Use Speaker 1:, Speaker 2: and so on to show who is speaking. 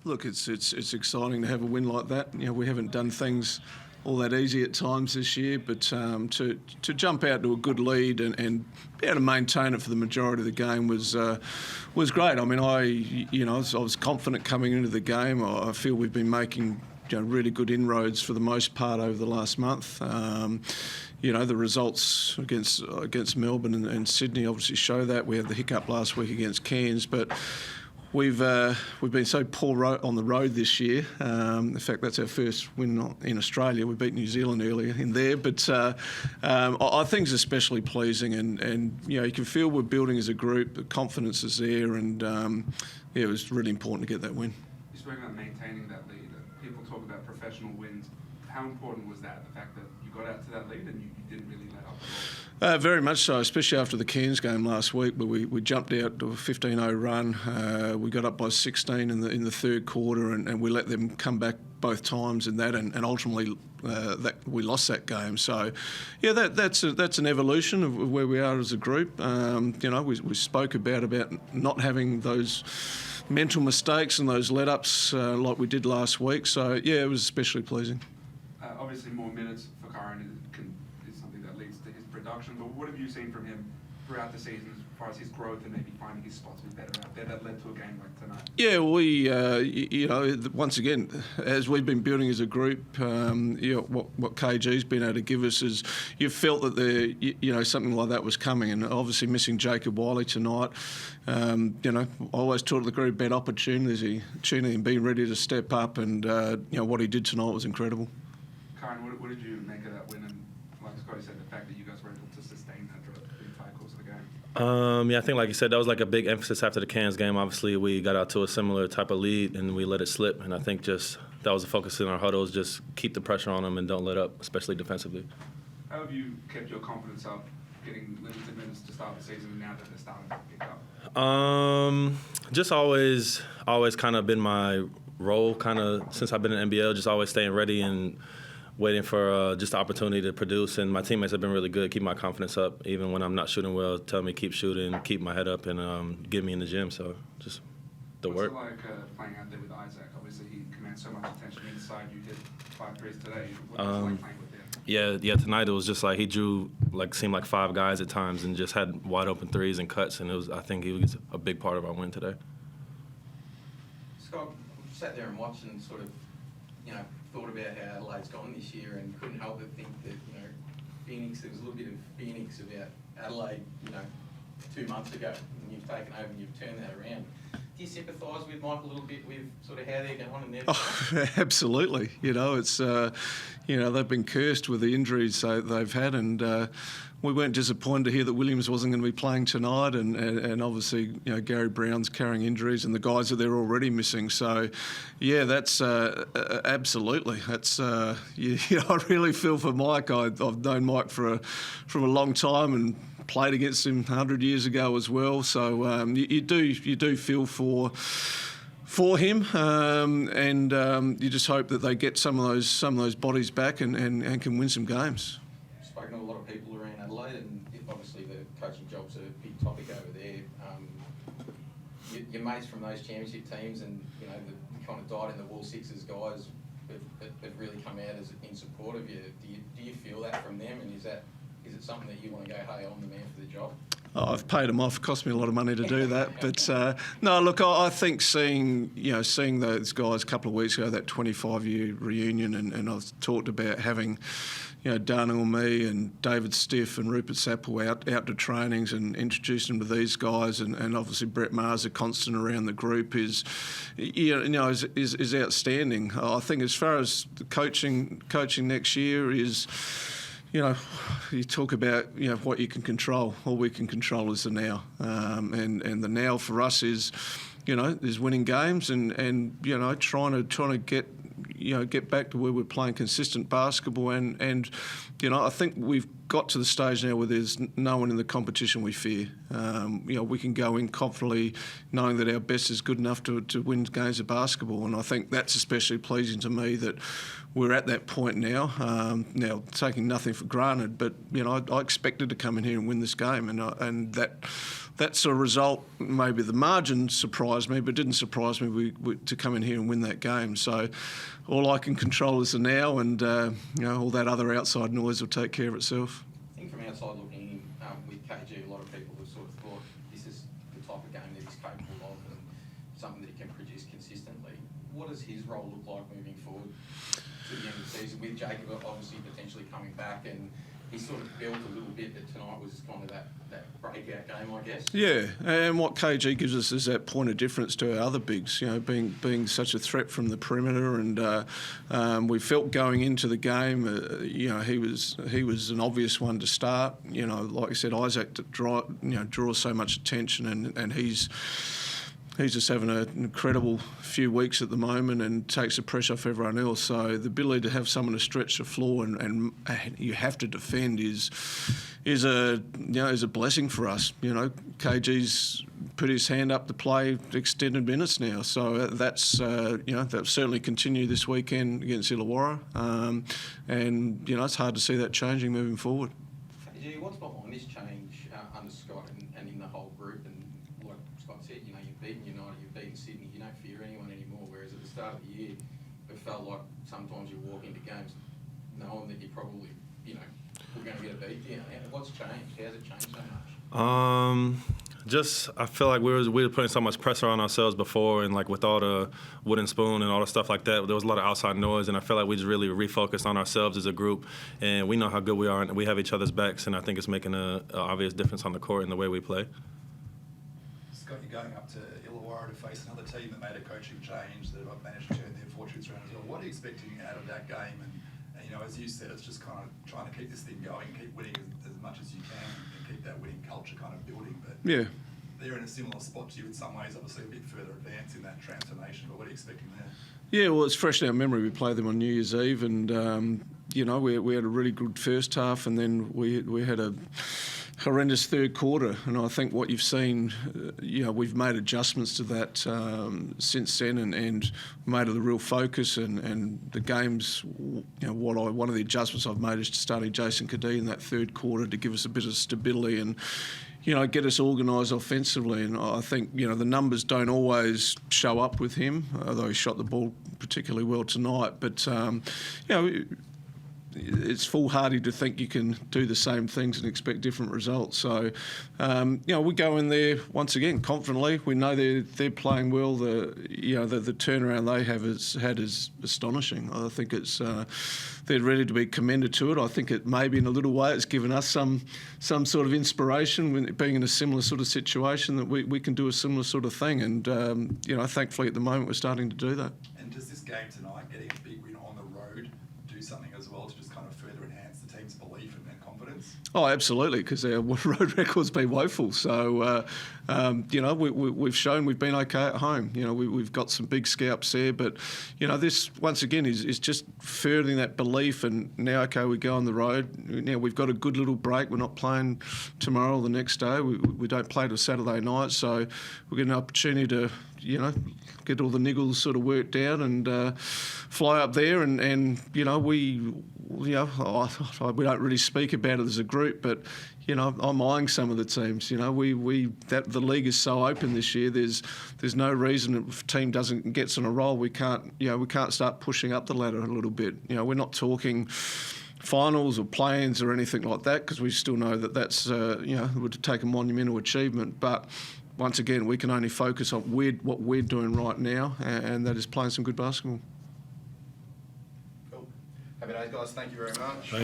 Speaker 1: Look, it's exciting to have a win like that. We haven't done things all that easy at times this year, but to jump out to a good lead and be able to maintain it for the majority of the game was great. I mean, I was confident coming into the game. I feel we've been making really good inroads for the most part over the last month. The results against Melbourne and Sydney obviously show that. We had the hiccup last week against Cairns, but we've been so poor on the road this year. In fact, that's our first win in Australia. We beat New Zealand earlier in there, but I think it's especially pleasing, and you can feel we're building as a group. The confidence is there, and it was really important to get that win.
Speaker 2: You spoke about maintaining that lead. People talk about professional wins. How important was that? The fact that you got out to that lead and you didn't really let up at all?
Speaker 1: Very much so, especially after the Cairns game last week, where we jumped out to a 15-0 run. We got up by 16 in the third quarter, and we let them come back both times in that, and ultimately that we lost that game. So, yeah, that's an evolution of where we are as a group. We spoke about not having those mental mistakes and those let-ups like we did last week. So, yeah, it was especially pleasing.
Speaker 2: Obviously, more minutes for Kyrin is something that leads to his production, but what have you seen from him throughout the season as far as his growth and maybe finding his spots a bit better out there that led to a game like tonight?
Speaker 1: Yeah, we, once again, as we've been building as a group, what KG's been able to give us is you've felt that something like that was coming, and obviously missing Jacob Wiley tonight. I always talk to the group about opportunity and being ready to step up, and what he did tonight was incredible.
Speaker 2: Kyrin, what did you make of that win? And like Scotty said, the fact that you guys were able to sustain that throughout the entire course of the game.
Speaker 3: I think, like you said, that was like a big emphasis after the Cairns game. Obviously, we got out to a similar type of lead, and we let it slip. And I think just that was the focus in our huddles, just keep the pressure on them and don't let up, especially defensively.
Speaker 2: How have you kept your confidence up, getting limited minutes to start the season now that they're starting to pick up?
Speaker 3: Just always kind of been my role, kind of since I've been in NBL, just always staying ready and waiting for just the opportunity to produce. And my teammates have been really good, keep my confidence up, even when I'm not shooting well, tell me keep shooting, keep my head up, and get me in the gym. So just the work.
Speaker 2: What's it like playing out there with Isaac? Obviously, he commands so much attention inside. You hit 5 threes today. What's it like playing with him?
Speaker 3: Yeah. Tonight it was just like he drew seemed like 5 guys at times and just had wide open threes and cuts, and I think he was a big part of our win today.
Speaker 4: Scott, sat there and watched and sort of, thought about how Adelaide's gone this year and couldn't help but think that, Phoenix, there was a little bit of Phoenix about Adelaide, 2 months ago, and you've taken over and you've turned that around. Do you sympathise with Mike a little bit with sort of how they're going in their
Speaker 1: Absolutely. It's they've been cursed with the injuries they've had, and we weren't disappointed to hear that Williams wasn't going to be playing tonight, and obviously Gary Brown's carrying injuries and the guys that they're already missing. So yeah, that's absolutely. That's I really feel for Mike. I've known Mike from a long time and played against him 100 years ago as well. So you do feel for him, and you just hope that they get some of those bodies back and can win some games.
Speaker 4: Spoken to a lot of people around Adelaide, and obviously the coaching job's a big topic over there. Your mates from those championship teams, and the kind of died in the wool Sixers guys have really come out in support of you. Do you feel that from them, and is it something that you want to go, hey, I'm the man for the job?
Speaker 1: Oh, I've paid them off. It cost me a lot of money to do that. But no, look, I think seeing those guys a couple of weeks ago, that 25-year reunion, and I've talked about having Darnell Me and David Stiff and Rupert Sapple out to trainings and introducing them to these guys, and obviously Brett Maher's a constant around the group is outstanding. I think as far as the coaching next year is. You talk about what you can control. All we can control is the now, and the now for us is winning games and trying to get back to where we're playing consistent basketball, and I think we've got to the stage now where there's no one in the competition we fear. We can go in confidently knowing that our best is good enough to win games of basketball, and I think that's especially pleasing to me that we're at that point now. Now, taking nothing for granted, but I expected to come in here and win this game, and that's a result. Maybe the margin surprised me, but it didn't surprise me to come in here and win that game. So all I can control is the now, and all that other outside noise will take care of itself.
Speaker 4: I think from outside looking in, with KG, a lot of people have sort of thought this is the type of game that he's capable of and something that he can produce consistently. What does his role look like moving forward to the end of the season, with Jacob obviously potentially coming back, and he sort of built a little bit, but tonight was kind of that breakout game, I guess.
Speaker 1: Yeah, and what KG gives us is that point of difference to our other bigs, being such a threat from the perimeter, and we felt going into the game, he was an obvious one to start. Like I said, Isaac draws so much attention, and he's just having an incredible few weeks at the moment and takes the pressure off everyone else. So the ability to have someone to stretch the floor and you have to defend is a blessing for us. KG's put his hand up to play extended minutes now, so that's that'll certainly continue this weekend against Illawarra, and it's hard to see that changing moving forward.
Speaker 4: KG, what's behind this change under Scott and in the whole group? And like Scott said, you've beaten United, you've beaten Sydney, you don't fear anyone anymore, whereas at the start of the year it felt like sometimes you walk into games knowing that you probably, we're going to get a beat. What's changed? How's it changed so much?
Speaker 3: I feel like we were putting so much pressure on ourselves before, and like with all the wooden spoon and all the stuff like that, there was a lot of outside noise, and I feel like we just really refocused on ourselves as a group, and we know how good we are, and we have each other's backs, and I think it's making an obvious difference on the court in the way we play.
Speaker 5: Scott, you're going up to Illawarra to face another team that made a coaching change, that have managed to turn their fortunes around as well. What are you expecting out of that game? And as you said, it's just kind of trying to keep this thing going, keep winning as much as you can, and keep that winning culture kind of building. But
Speaker 1: yeah,
Speaker 5: they're in a similar spot to you in some ways, obviously a bit further advanced in that transformation. But what are you expecting there? Yeah,
Speaker 1: well, it's fresh in our memory. We played them on New Year's Eve, and we had a really good first half, and then we had a horrendous third quarter. And I think what you've seen, we've made adjustments to that since then, and made it a real focus. And the games, one of the adjustments I've made is starting Jason Cadee in that third quarter to give us a bit of stability and get us organised offensively. And I think, the numbers don't always show up with him, although he shot the ball particularly well tonight. But, it's foolhardy to think you can do the same things and expect different results. So, we go in there once again confidently. We know they're playing well. The turnaround they have had is astonishing. I think it's they're ready to be commended to it. I think it maybe in a little way it's given us some sort of inspiration when being in a similar sort of situation that we can do a similar sort of thing. And thankfully at the moment we're starting to do that.
Speaker 5: And does this game tonight, getting a big win on the road, do something as well to just kind of further enhance the team's belief and confidence?
Speaker 1: Oh, absolutely, because our road record's been woeful. So, we've shown we've been okay at home. We've got some big scalps there, but, this, once again, is just furthering that belief. And now, okay, we go on the road. Now, we've got a good little break. We're not playing tomorrow or the next day. We don't play till Saturday night, so we get an opportunity to, get all the niggles sort of worked out and fly up there. And we don't really speak about it as a group, but I'm eyeing some of the teams. The league is so open this year. There's no reason if a team gets on a roll, we can't start pushing up the ladder a little bit. We're not talking finals or play-ins or anything like that, because we still know that's would take a monumental achievement. But once again, we can only focus on what we're doing right now, and that is playing some good basketball.
Speaker 4: Cool. Happy days, guys. Thank you very much.